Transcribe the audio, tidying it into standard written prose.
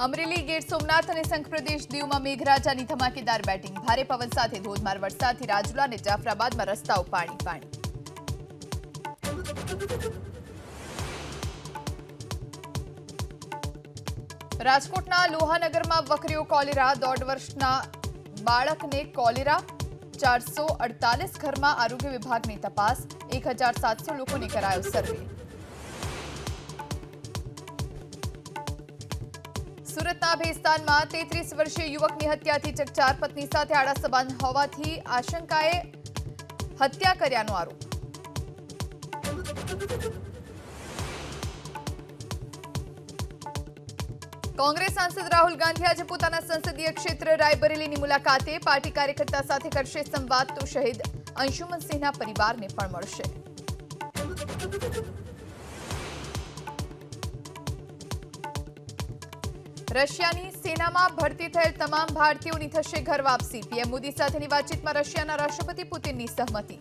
અમરેલી, ગીર સોમનાથ અને સંઘ પ્રદેશ દીવમાં મેઘરાજાની ધમાકેદાર બેટિંગ. ભારે પવન સાથે ધોધમાર વરસાદથી રાજુલા અને જાફરાબાદમાં રસ્તાઓ પાણી. રાજકોટના લોહાનગરમાં વકર્યો કોલેરા. 1.5 વર્ષના બાળકને કોલેરા. 448 ઘરમાં આરોગ્ય વિભાગની તપાસ. 1700 લોકોને કરાયો સર્વે. સુરતના ભેસ્તાનમાં 33 વર્ષીય યુવકની હત્યાથી ચકચાર. પત્ની સાથે આડા સંબંધ હોવાથી આશંકાએ હત્યા કર્યાનો આરોપ. કોંગ્રેસ સાંસદ રાહુલ ગાંધી આજે પોતાના સંસદીય ક્ષેત્ર રાયબરેલીની મુલાકાતે. પાર્ટી કાર્યકર્તા સાથે કરશે સંવાદ તો શહીદ અંશુમનસિંહના પરિવારને પણ મળશે. રશિયાની સેનામાં ભરતી થયેલ તમામ ભારતીયોની થશે ઘર વાપસી. પીએમ મોદી સાથેની વાતચીતમાં રશિયાના રાષ્ટ્રપતિ પુતિનની સહમતિ.